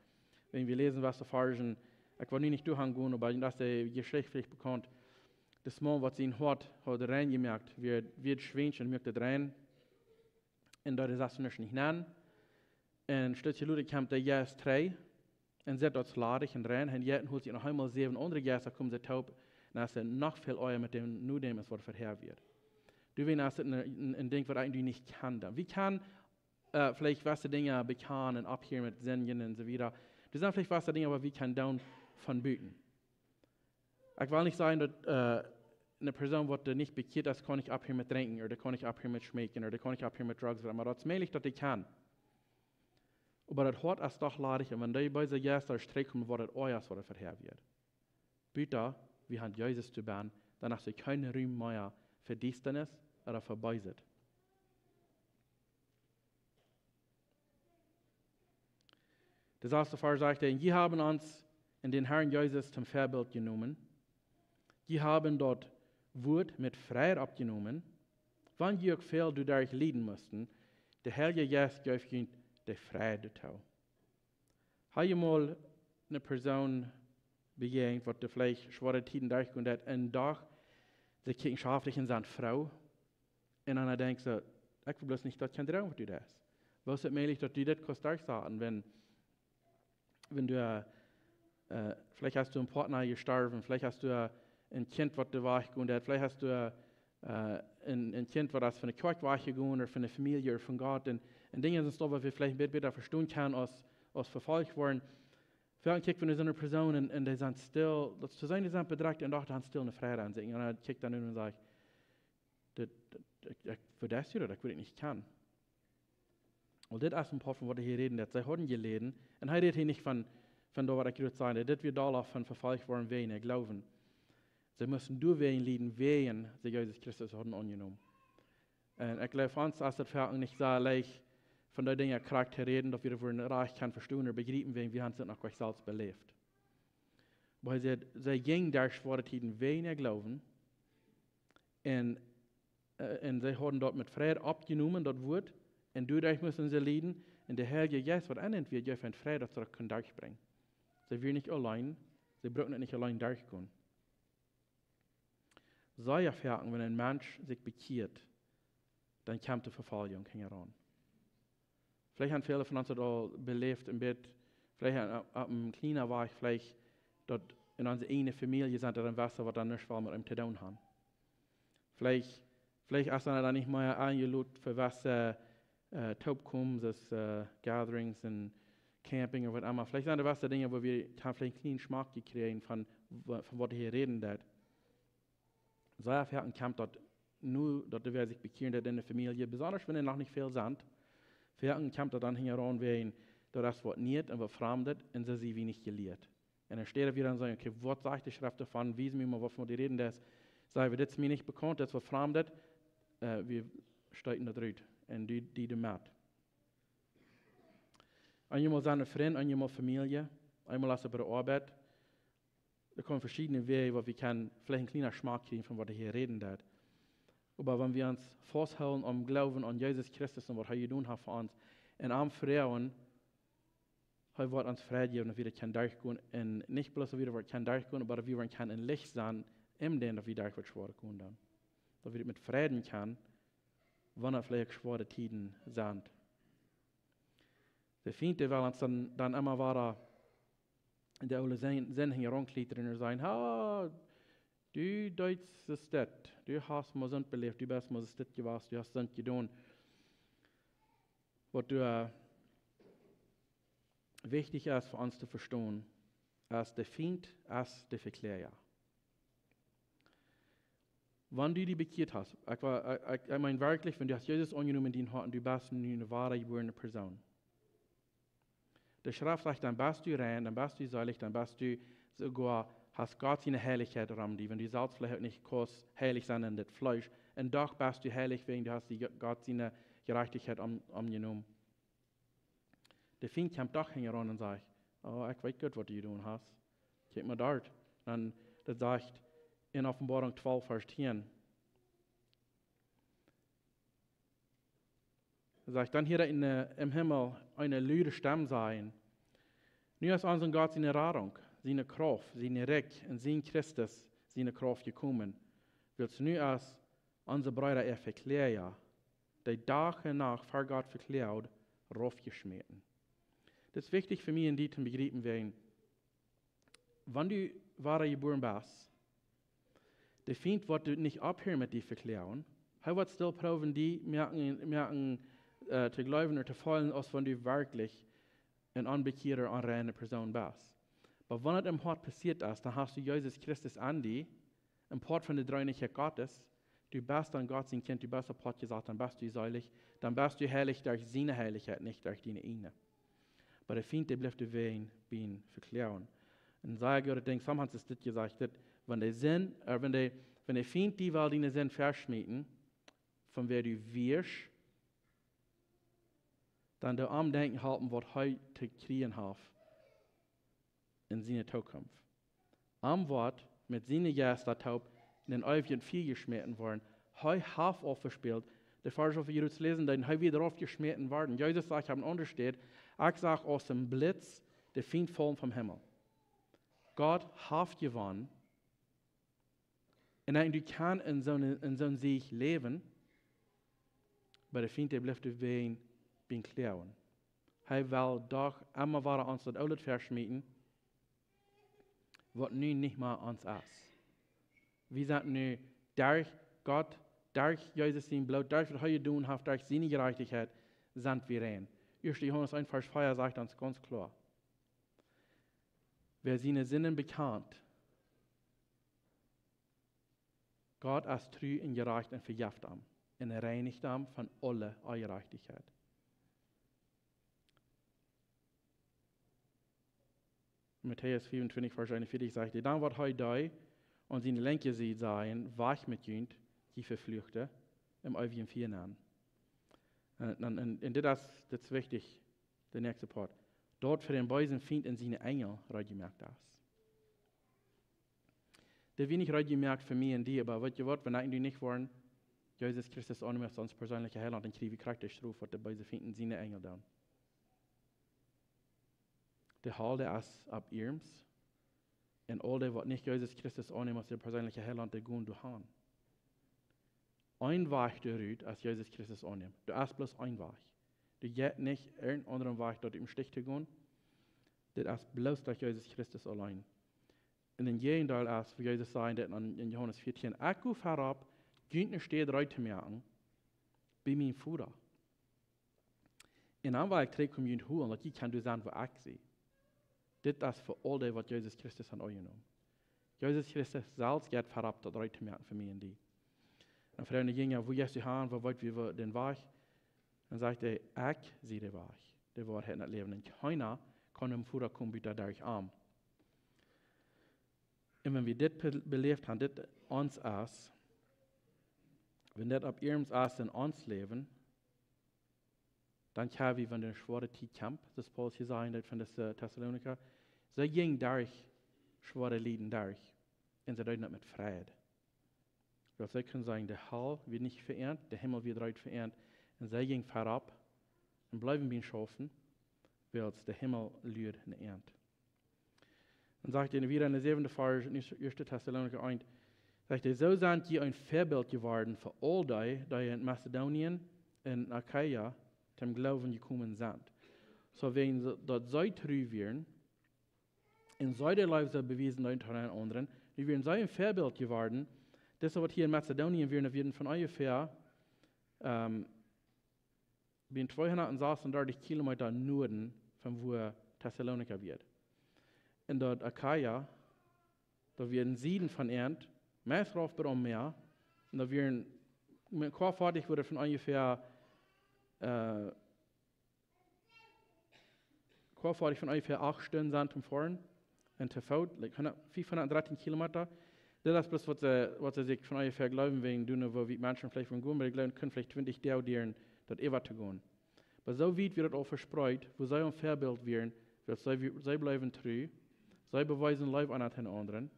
Wenn wir lesen, was der Fargen, ich will nicht durchgehen, aber das ist Geschichte vielleicht bekannt, das Mal, was ihn hat er rein gemerkt, wird Schwänchen, merkt er rein, und da ist das nicht nennen. Und statt die Leute kommt der Jas 3, und sie dort ladig und rein, und jetzt holt sich noch einmal 7 andere Jas, kommen sie taub, und es ist noch viel euer mit dem, nur dem, was verheert wird. Du weißt, das ist ein Ding, was eigentlich nicht kann. Wie kann vielleicht was die Dinge bekannt und abhören mit Singen und so weiter. Das sind vielleicht was die Dinge, aber wie kann down von büten. Ich will nicht sagen, dass eine Person, die nicht bekehrt ist, kann ich abhören mit Trinken, oder kann ich abhören mit Schmecken, oder kann ich abhören mit Drugs, aber das ist möglich, dass die kann. Aber das Hort ist doch ladig, und wenn die bei sich jetzt da Streck kommen, wo das euer ist, was verheert wird. Bitte, wir haben Jesus zu bauen, dann hast du keine Raum mehr für Distanz oder für Beisit. Das erste Vers sagt er, die haben uns in den Herrn Jesus zum Vorbild genommen. Die haben dort Wut mit Freiheit abgenommen. Wann ihr viel du dadurch leiden mussten, der Heilige Geist gibt ihnen die Freiheit dazu. Habe ich mal eine Person begegnet, die vielleicht schwere Tiden durchgegangen hat, und doch sie kicken scharflich in seine Frau, und dann denkt sie, ich will bloß nicht, dass kein Traum für das. Was ist möglich, dass du das kannst durchsagen, wenn du, vielleicht hast du einen Partner gestorben, vielleicht hast du ein Kind, was du wachgegangen hat, vielleicht hast du ein Kind, was von der Kirche wachgegangen oder von der Familie oder von Gott, und Dinge sind so, was wir vielleicht besser verstehen können, als verfolgt worden. Vielleicht kickt wenn du so eine Person und die sind still, das zu sein, die sind bedrückt und doch dann still eine Freude an sich. Und dann kickt dann und sagt, für das hier, das würde ich nicht kann. Und das ist ein paar von was hier reden, dass sie haben geleden. Und er redet hier nicht von da, was ich würde sagen, das wird da von verfolgt worden wegen ihr Glauben. Sie müssen durch wen leiden, wegen sie Jesus Christus haben angenommen. Und ich glaube, uns ist das nicht so leicht, von den Dingen Charakter reden, dass wir ein Reich kann verstehen oder begreifen, wenn wir uns noch Gott selbst belebt. Weil sie gingen durch schwere Zeiten wegen ihr Glauben. Und sie haben dort mit Frieden abgenommen, das Wort. Und dadurch müssen sie leiden. Und der Heilige Geist, was ändert wir, dürfen Frieden zurück durchbringen. Sie werden nicht allein, sie brauchen nicht allein durchgehen. Sei erfahren, wenn ein Mensch sich bekehrt, dann kommt die Verfolgung heran. Vielleicht haben viele von uns das auch belebt im Bett. Vielleicht ab einem kleinen war ich vielleicht dort in unserer eigenen Familie sind, dann Wasser, was dann nicht war mit ihm zu tun haben. Vielleicht ist dann nicht mehr eingeladen für was Taubkums, Gatherings und Camping oder was immer. Vielleicht sind das Dinge, wo wir vielleicht einen kleinen Geschmack kriegen von was hier reden. So ein Camp dort nur, dort wir sich bekehren in der Familie, besonders wenn noch nicht viel sind. Ein Camp dort dann heran werden, das was nicht und was fremdet, und sie wenig gelehrt. Und dann steht er wieder und sagt, okay, was sagt die Schrift davon, wie mir mal, wovon die reden, das sagen wir, das ist mir nicht bekannt, das was fremdet, wir steigen da drüber und die mit. Einmal seine Freunde, einmal Familie, einmal als bei der Arbeit. Da kommen verschiedene Wege, wo wir können vielleicht einen kleinen Geschmack kriegen, von was er hier reden wird. Aber wenn wir uns festhalten am Glauben an Jesus Christus und was er getan hat für uns, und am Frauen, er wird uns Freude geben, dass wir das durchgehen, und nicht bloß, dass wir das durchgehen, aber dass wir ein Licht sein, im den, dass wir durch was schwere gehen dann. Dass wir das mit Frieden können, wenn vielleicht schwere Zeiten sind. Der Feind, der will uns dann immer wieder in der alle Sinn herumklettern und sagen, du Deutsch ist das, du hast mal Sünd belebt, du bist mal das gewesen, du hast Sünd getan. Was wichtig ist für uns zu verstehen, ist der Feind, ist der Verklärer. Wenn du dich bekehrt hast, ich meine wirklich, wenn du hast Jesus angenommen in dein Herz, du bist eine wahre geborene Person. Der Schrift sagt, dann bist du rein, dann bist du seilig, dann bist du sogar, hast Gott seine Heiligkeit um dich. Wenn du selbst vielleicht nicht kurz heilig sein in das Fleisch, und doch bist du heilig, wegen du hast Gott seine Gerechtigkeit umgenommen. Der Feind kommt doch heran und sagt, oh, ich weiß gut, was du tun hast. Guck mal dort. Und das sagt in Offenbarung 12, Vers 10. Er sagt, dann hier im Himmel eine laute Stimme sein. Nu ist unser Gott seine Rettung, seine Kraft, seine Recht und sein Christus, seine Kraft gekommen. Willst du nu als unser Bruder verklären, die Tag und Nacht vor Gott verklärt, raufgeschmissen. Das ist wichtig für mich, in die zu begreifen werden. Wenn du wahre geboren bist, der Feind wird nicht abhören mit die Verklärung. Er wird still proben, die merken zu glauben oder zu fallen, als wenn du wirklich ein unbekehrter, unreine Person bist. Aber wenn es im Hort passiert ist, dann hast du Jesus Christus an dich, im Port von der Dreieinigkeit Gottes, du bist dann Gott sein Kind, du bist ein Port gesagt, dann bist du seilig, dann bist du heilig durch seine Heiligkeit, nicht durch deine eigene. Aber der Feind, der bleibt wehen, bin verklären. Und sei Gott, ich denke, somit ist das gesagt, dass wenn der Feind die will, deine Sinn verschmieden, von wer du wirst, dann der Umdenken halten, was heute kriegen hat in seiner Zukunft. Am Wort mit seinen Gästen taub in den ewigen Vieh geschmitten worden, heu half aufgespielt, der Vers auf Jesus lesen, dann heu wieder aufgeschmitten worden. Jesus sagt, ich habe untersteht, ich sage aus dem Blitz, der Feind fallen vom Himmel. Gott hat gewonnen, und du kannst in so einem Sieg leben, aber der Feind, der bleibt wehen, bin klären. Er will doch immer wieder uns das Alte verschmieden, was nun nicht mehr uns ist. Wir sind nun durch Gott, durch Jesus sein Blut, durch was er tun hat, durch seine Gerechtigkeit, sind wir rein. 1. Johannes 1, Vers 4 sagt uns ganz klar, wer seine Sinnen bekannt, Gott ist treu und gerecht und vergibt ihm, und er reinigt ihm von aller Ungerechtigkeit. Matthäus 24, Vers 41 sagt, dann wird er da und seine Lenke sieht sein, wach mit jünd, die Verflüchte, im ewigen Vier nennen. Und das ist wichtig, der nächste Part. Dort für den bösen Feind in seine Engel gemerkt das. Der wenig gemerkt für mich und die, aber was ihr wollt, wenn die nicht wollen, Jesus Christus auch nicht mehr sonst persönliche Heiland, dann kriege ich praktisch drauf, was der böse Feind in seine Engel tun. Der Halte ist ab ihms, und all die, was nicht Jesus Christus annehmen, als der persönliche Heiland, der gehen durch haben. Ein Weg derüt, als Jesus Christus annehmen. Du hast bloß ein Weg. Du gehst nicht irgendeinen anderen Weg, dort im Stich zu gehen. Das ist bloß durch Jesus Christus allein. Und in jedem Teil ist, wie Jesus sagt in Johannes 14, ich gehe herab Günther steht reut te merken, bij mijn voeder. En dan wil ik terugkomen horen, dat je kan dus aan wat ik zie. Dit is voor al die wat Jezus Christus aan je noemt. Jezus Christus zelfs gaat verab dat reut te merken voor mij en die. En vrienden gingen, wo Jezus gaan, wo weit wir den Weg? Dan zegt hij, ik zie de weg, de waarheid en het leven. En keiner kan hem voeren komen buiten dadurch aan. En wenn wir dit beleefd hebben, dit ons is, wenn dit op ihrem is in ons leven, dann können wir, wenn der schwere Zeit kämpft, das Paulus hier sagen, von der Thessaloniker, sie ging durch schwere Leiden durch. Und sie deuten das mit Frieden. Weil sie können sagen, der Hell wird nicht verehrt, der Himmel wird reut verehrt. Und sie ging vorab und bleiben wir schaffen, weil der Himmel lüht in der Ernte. Dann sagt er wieder in der 7. Vers, in 1. Thessaloniker 1, sagt er, so sind ihr ein Vorbild geworden für all die in Mazedonien und Achaia zum Glauben gekommen sind. So wenn dort sei treu werden, in seiner Leute bewiesen unter den anderen, wir werden so ein Vorbild geworden, das was hier in Mazedonien werden von ungefähr 236 Kilometer Norden von wo Thessalonika wird. In dort Achaia, da werden Sieden von Ernt, meist drauf bei Meer, und da werden mit Korfahrt wurde von ungefähr 8 Stunden sind zum Fahren und zu Fuß, 513 Kilometer. Das ist bloß, was sie sich von ungefähr glauben, wegen wo wir Menschen vielleicht von gehen, aber die glauben, können vielleicht 20 Jahre dort ever zu gehen. Aber so weit wird es auch verspreut, wo sie ein Vorbild werden, weil sie bleiben treu, sie beweisen Leib an den anderen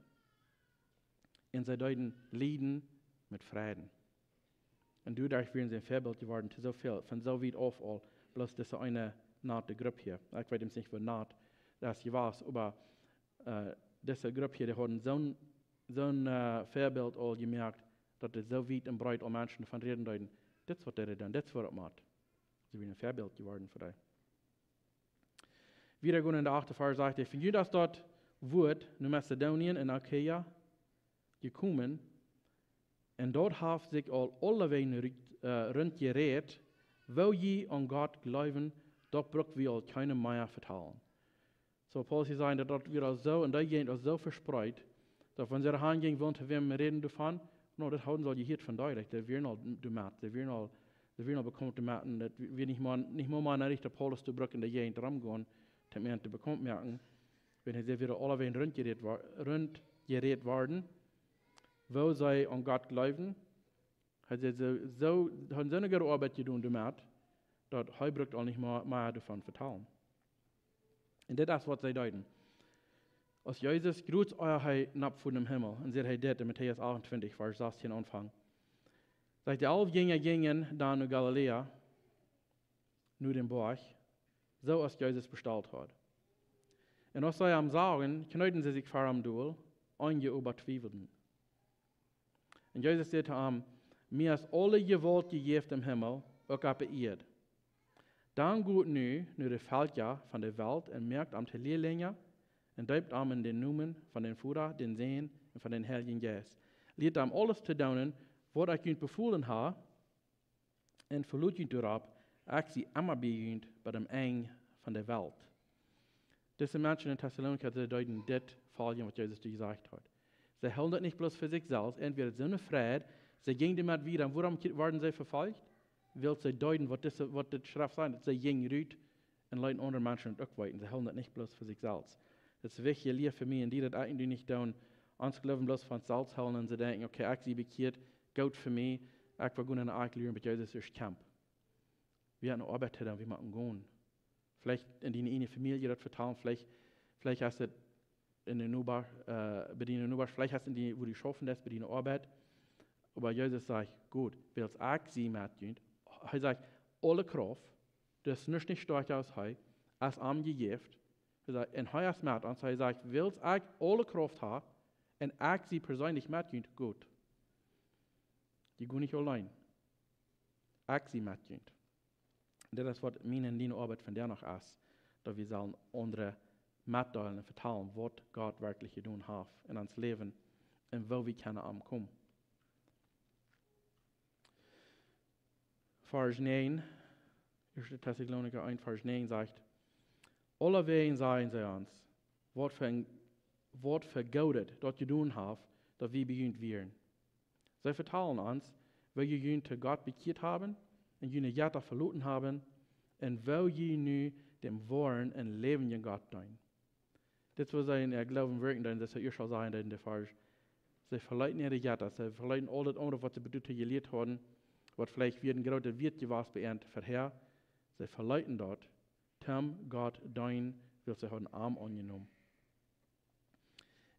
und sie deuten Leiden mit Frieden. Und dadurch werden sie ein Vorbild geworden zu so viel, von so weit auf all, bloß das ist eine Naht der Gruppe hier. Ich weiß nicht, wo Naht das hier war, aber diese Gruppe hier, die haben so ein Vorbild all gemerkt, dass es so weit und breit an Menschen von reden deuten. Das wird er dann, das wird macht. Sie sind ein Vorbild geworden für dich. Wieder gehen in der 8. Vers sagt er, für ihr das dort wird in Mazedonien und Achaia gekommen, und dort haben sich alle Wegen rund gerät, wo je an Gott glauben, dort braucht wir keine mehr vertrauen. So Paulus sagt, dass dort wieder so, und da geht es so verspreut, dass wenn sie daheim gehen wollen, zu wem reden davon, no, das haben sie hier von deutlich, da werden all dumat, da werden all bekommen dumaten, dass wir nicht mal nach der Paulus zu brücken, der Gegend rumgehen, zum Ernte bekommt merken, wenn sie wieder alle Wegen rund gerät worden, wo sie an Gott glauben, haben sie so eine gute Arbeit getan damit, dass sie braucht auch nicht mehr davon vertrauen. Und das ist, was sie deuten. Als Jesus grüßt euer nach von dem Himmel, und sie hat das in Matthäus 28, Vers 16 Anfang. Sagt die 11 gingen dann nach Galiläa, nur den Berg, so als Jesus bestellt hat. Und als sie am Sagen, knöten sie sich vor am Duel, einige übertweifelten. Und Jesus sagte ihm, mir ist alle Gewalt gegeben im Himmel, auch auf der Erde. Dann geht nu de Völker von der Welt und merkt am Lehrlinge und deupt am in den Namen von den Vater, den Sohn und von den Heiligen Geist. Lehrt am alles zu tun, was ich euch befohlen habe, und verlot euch darauf, ich sie immer bei bei dem Eng von der Welt. Diese Menschen in Thessalonika deuten das Fall, was Jesus gesagt hat. Sie halten das nicht bloß für sich selbst, entweder so eine Freude, sie gingen damit wieder, und warum werden sie verfolgt? Weil sie deuten, was das Schrift sagt, dass sie gingen rüt und leiten andere Menschen auch weiter. Sie halten das nicht bloß für sich selbst. Das ist wichtig, Lehr für mich, und die das eigentlich nicht tun, uns glauben bloß von selbst halten und sie denken, okay, ich sie bekehrt, gut für mich, ich will gehen in der lernen, mit Jesus durch Kampf. Wir haben eine Arbeit da, wir machen gehen. Vielleicht in die eine Familie das vertrauen, vielleicht hast du in der Nubar, vielleicht hast du in die, wo die schaffen das, bei der Arbeit. Aber Jesus sagt, gut, weil ich sie mitgehen, er sagt, alle Kraft, das ist nicht stark aus Hei, als am gegeben. Er sagt, in Hei ist mit uns, er sagt, weil ich alle Kraft habe, und ich sie persönlich mitgehen, gut. Die gehen nicht allein. Ich sie mitgehen. Das ist, was meine und deine Arbeit von der noch ist, dass wir sollen andere mitteilen und vertellen, was Gott wirklich getan hat in uns Leben und wo wir können ankommen. Vers 9, 1. Thessaloniker 1, Vers 9 sagt, allerwegen sagen sie uns, wat vergoudet dat je doen habt, dat wir bejunt wären. Sie vertellen uns, weil je jün zu Gott bekehrt haben und jene Jahre verloren haben und weil je nu dem Worn und Leben in Gott tun. Das was ein Glauben wirken, denn das ihr schon sagen in der Vers. Sie verleiten ihre Jahre, sie verleiten all das andere, was sie bedeutet gelehrt haben, was vielleicht werden gerade wird gewasst beernt verher. Sie verleiten dort, Tom Gott dein, will sie einen Arm angenommen.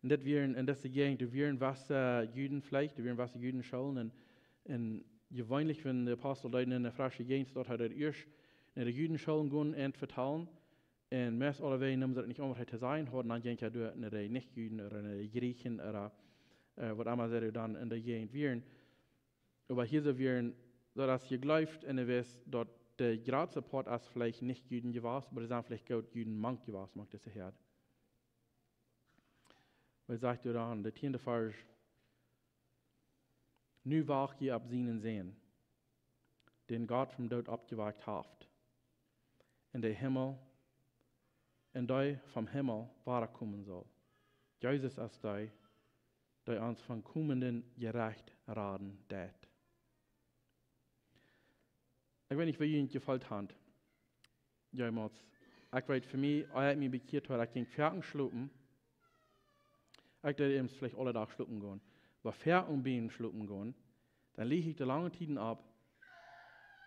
Und das ist die wären was Juden vielleicht, die wären was Juden schauen und gewöhnlich, wenn der Apostel da in der frische Gegend dort hat er erst in der Juden schauen gehen und vertalen und meist alle Wege nehmen sie das nicht unbedingt zu sein, haben dann gehen ja durch in der Nicht-Juden oder in der Griechen oder was immer sie dann in der Gegend wären. Aber hier so wären, dass ihr glaubt und ihr wisst, dort der Grad-Support als vielleicht nicht Juden gewasst, aber es sind vielleicht gut Juden mank gewasst, mag das her. Weil sagt ihr dann, der 10. Vers, nu wach je ab seinen sehen, den Gott vom Tod abgewagt haft. In der Himmel, in der vom Himmel wahre kommen soll. Jesus als der uns von kommenden gerecht raten tät. Ich weiß nicht, wie Ihnen gefällt hat. Jemals. Ich weiß, für mich, ich habe mich bekehrt, ich ging Pferden schlupen. Ich dachte eben vielleicht alle Tage schlupen gehen. Aber Pferden beim schlupen gehen, dann liege ich da lange Tiden ab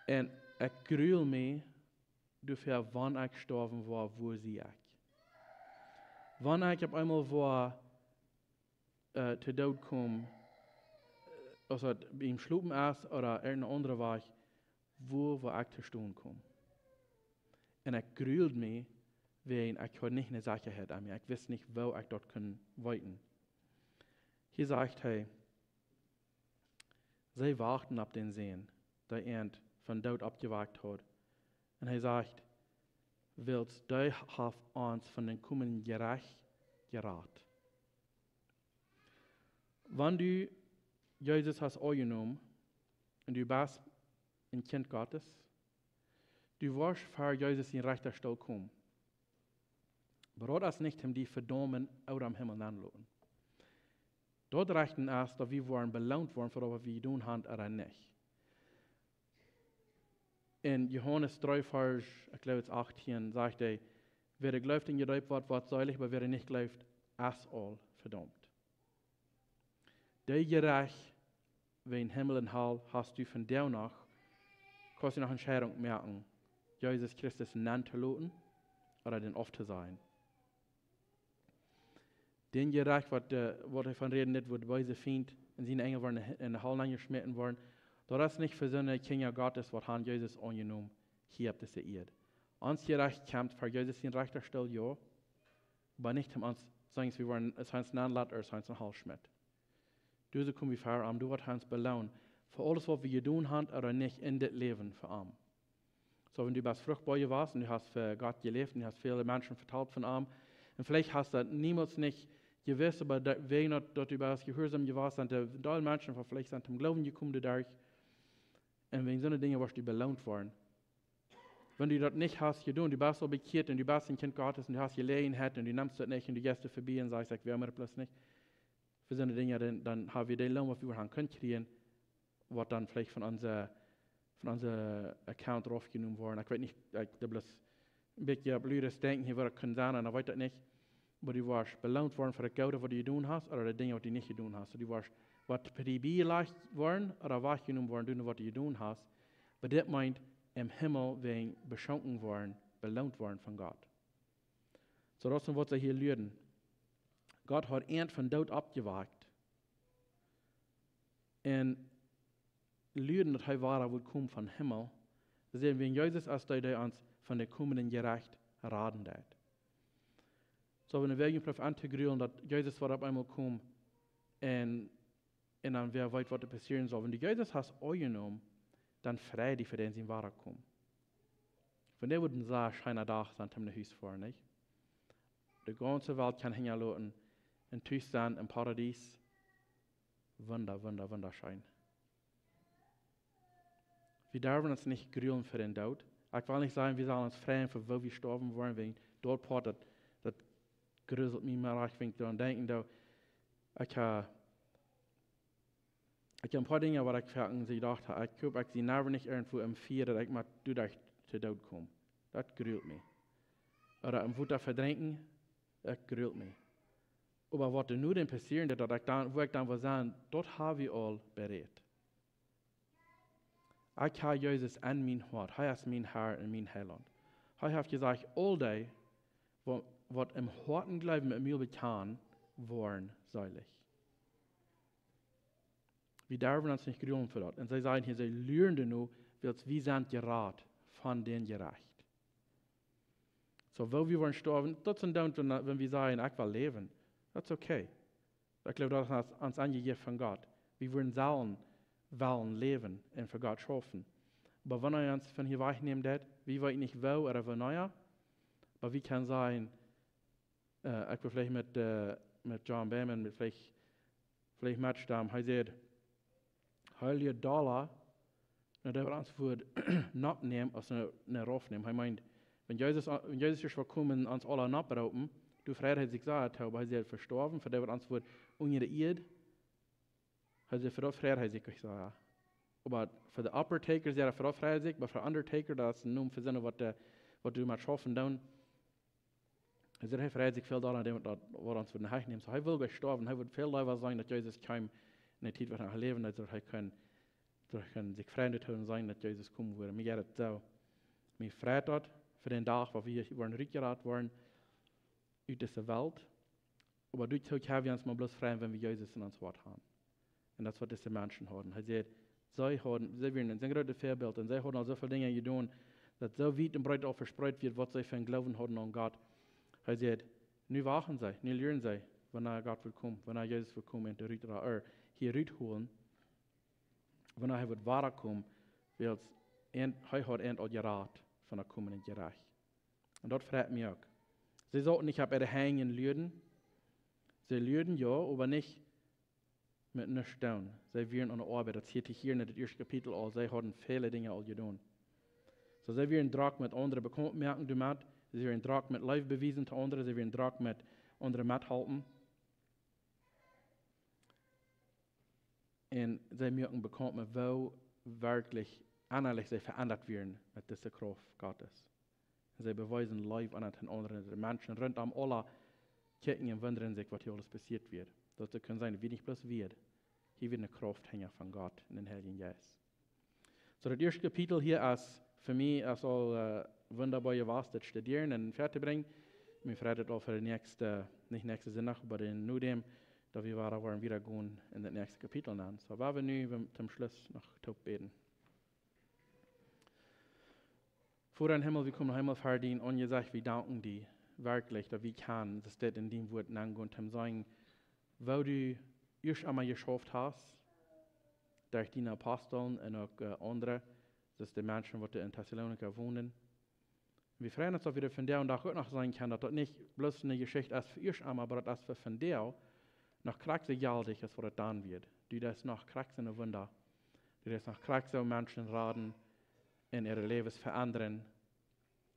und ich grühl mich dafür, wann ich gestorben war, wo sie ich. Wann ich auf einmal war, zu Tod kam, also beim Schlupen erst oder irgendeine andere war ich, wo ich zu stehen kam. Und ich grühlt mich, weil ich hatte nicht eine Sicherheit an mir. Ich wusste nicht, wo ich dort weiten. Hier sagt er, sie warten auf den Sehen, der Erd von dort abgewagt hat. Und er sagt, willst du auf uns von den kommenden gerecht gerat. Wenn du Jesus hast angenommen und du bist ein Kind Gottes, du wirst für Jesus in rechter Stelle kommen. Aber das nicht, um die verdammen oder am Himmel anlassen. Dort reichten es, dass wir waren belohnt worden, für was wir tun haben oder nicht. In Johannes 3, Vers, ich glaube es 18, sagt er, wer glaubt in gedeutet wird, wird seilig, aber wer nicht glaubt, ist all verdammt. Der gerecht, wie in Himmel und Hall, hast du von der nach, kannst du noch eine Entscheidung merken, Jesus Christus nennen zu lassen oder den oft zu sein. Den gerecht, was er von reden nicht, wo die Weise findet, und seine Engel waren in der Halle angeschmitten worden, das ist nicht für seine Kinder Gottes, was han Jesus angenommen, hier habt es Erde. Uns gerecht kämpft für Jesus in rechter Stelle, ja, aber nicht um uns, sagen wir waren, es heißt Nanlat oder es heißt ein Hallschmidt. Du so kommen wir vor, du wird uns belohnt, für alles, was wir getan haben oder nicht in das Leben für ihm. So, wenn du bist fruchtbar warst und du hast für Gott gelebt und du hast viele Menschen vertraut von ihm, und vielleicht hast du niemals nicht gewusst, aber wenn du bist gehorsam warst, sind da Menschen, die vielleicht sind zum Glauben gekommen dadurch, und wegen so einer Dinge wirst du belohnt worden. Wenn du das nicht hast getan, du bist so bekehrt und du bist ein Kind Gottes und du hast Gelegenheit und du nimmst das nicht und du gehst vorbei und sagst, ich will mir das nicht. Für so eine Dinge, dann haben wir den Lohn, was wir haben können kriegen, was dann vielleicht von unserem Account draufgenommen worden. Ich weiß nicht, da bloß ein bisschen blödes Denken hier, was ich können sagen, ich weiß das nicht. Aber du warst belohnt worden für das Geld, was du getan hast, oder die Dinge, die du nicht getan hast. Du warst was privilegiert worden, oder wahrgenommen worden, was du getan hast. Aber das meint, im Himmel wegen beschenkt worden, belohnt worden von Gott. So, das ist, was wir hier lernen. Gott hat ihn von Tod abgewagt. Und lernen, dass er war, wohl kommen von Himmel. Wir sehen, wenn Jesus als der uns von der kommenden gerecht raten hat. So, wenn wir darauf anzugrillen, dass Jesus war auf einmal kommen und dann wer weiß, was da passieren soll. Wenn du Jesus hast angenommen, dann frei dich für den sie wahrer kommen. Wenn der würden sagen, scheiner Tag sind ihm Haus vor, nicht? Die ganze Welt kann hängen lassen und Zustand im Paradies. Wunderschön. Wir dürfen uns nicht grühlen für den Tod. Ich will nicht sagen, wir sollen uns freuen, für wo wir sterben wollen, wenn dort Port, das gruselt mich mal, ich denke daran denken, da, ich habe ein paar Dinge, wo ich vergessen dachte, ich sie never nicht irgendwo empfehlen, dass ich mal durch zu Tod komme. Das grühlt mich. Oder im Wutter verdrängen, das grühlt mich. Aber was nur denn passieren, dass ich dann, wo ich dann was sagen, dort habe ich all bereit. Ich habe Jesus an mein Hart, er ist mein Herr und mein Heiland. Er hat gesagt, all die, was im harten Glauben mit mir getan worden soll ich. Wir dürfen uns nicht gründen für das. Und sie sagen hier, sie lernen nur, wie sind gerat von den gerecht. So, wo wir wollen sterben, das sind dann, wenn wir sagen, ich will leben, das ist okay. Ich glaube, das ist uns angegeben von Gott. Wir wollen leben und für Gott schaffen. Aber wenn wir uns von hier wegnehmen, wie weit nicht wo oder wo naja, aber wir können sagen, ich will vielleicht mit John Behrman, vielleicht Match da, er sagt, $1 $, und der uns würde nicht nehmen, als eine raufnehmen. Er meint, wenn Jesus ist gekommen, uns alle nachberauben, du Freiheit sich gesagt, aber er ist verstorben, für der uns würde ungeirrt, er ist für das Freiheit sich gesagt. Aber für die Upper Taker ist er für das Freiheit sich, aber für Undertaker, das ist nur für Sinne, was du mal schaffen dann. Er sagt, er Freiheit sich viel daran, was uns würden heimnehmen. So, er will gestorben, er wird viel lieber sein, dass Jesus kam in der Zeit, wo er leben, dass er kann sich Freunde tun sein, dass Jesus kommen würde. Mir geht es so. Mir freut dort für den Tag, wo wir rückgeraten worden aus dieser Welt. Aber durch das haben wir uns mal bloß freuen, wenn wir Jesus in uns Wort haben. Und das, was diese Menschen haben. Er sagt, sie werden ein sehr großes Vorbild und sie haben auch so viele Dinge getan, dass so weit und breit auch verspreut wird, was sie für einen Glauben haben an Gott. Er sagt, nu wachen sie, nu lernen sie, wenn Gott will kommen, wenn Jesus will kommen und hier holen. Wenn wird weiterkommen, wird er hat auch gerat von der kommenden Gerecht. Und das freut mich auch. Sie sollten nicht auf ihre Hängen lüden. Sie lüden ja, aber nicht mit nichts tun. Sie werden an der Arbeit. Das steht hier in das erste Kapitel an. Sie haben viele Dinge all getan. So, sie werden Druck mit anderen merken, sie werden Druck mit Life bewiesen zu anderen, sie werden Druck mit anderen mithalten. Und sie merken, bekommen, wo wirklich innerlich sie verändert werden mit dieser Kraft Gottes. Sie beweisen live an den anderen, die Menschen rund um alle kicken und wundern sich, was hier alles passiert wird. Das kann sein, wie nicht bloß wird. Hier wird eine Kraft hängen von Gott in den Heiligen Geist. So, das erste Kapitel hier ist für mich wunderbar was das studieren und fertig bringen. Wir freuen auch für die nicht nächste Sonntag, aber den nur dem, da wir waren wieder gehen in das nächste Kapitel an. So, wir nu zum Schluss noch top beten. Vor den Himmel, wir kommen nach Himmel verdienen und ihr sagt, wir danken dir wirklich, dass wir können, dass das in dem Wort angehen und sagen, wo du erst einmal geschafft hast, durch deine Aposteln und auch andere, das die Menschen, die in Thessalonika wohnen. Wir freuen uns, dass wir von der und auch noch sagen können, dass das nicht bloß eine Geschichte ist für erst einmal, aber dass wir von der noch kraxe gewaltig ist, was das dann wird. Du das noch kraxe Wunder, du das noch kraxe Menschen raten, in ihre Lebens verändern,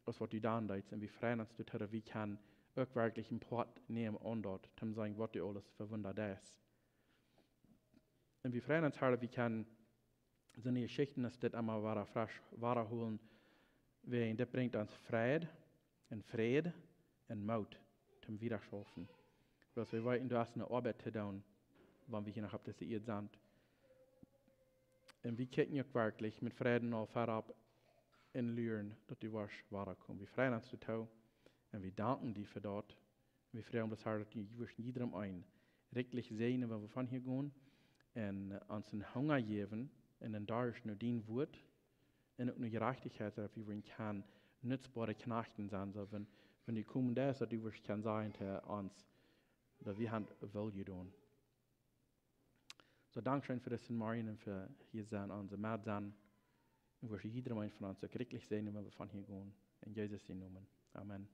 als was du dann tust. Und wir freuen uns, dass wir können auch wirklich einen Port nehmen und dort, um zu sagen, was du alles für Wunder das ist. Und wir freuen uns, dass wir können so eine Geschichten, dass das einmal frisch holen, weil das bringt uns Friede und Mut zum Wiederschaffen. Weil wir wollten, du hast eine Arbeit zu tun, wenn wir hier noch auf das Erde sind. Und wir kicken auch wirklich mit Frieden auf herab und lernen, dass die weiterkommen. Wir freuen uns total und wir danken dir für dort. Wir freuen uns, dass du jedem ein richtig sehen, wenn wir von hier gehen und uns einen Hunger geben und dann da ist nur dein Wort und auch eine Gerechtigkeit, dass wir kann nützbare Knechten sein, so wenn die kommen, dass du kann sagen zu uns, dass wir haben Value tun. So, Dankeschön für das in Marien und für hier sein, unsere Mad sein. Und wir jedem von uns wirklich sehen, wenn wir von hier gehen. In Jesus' Namen. Amen.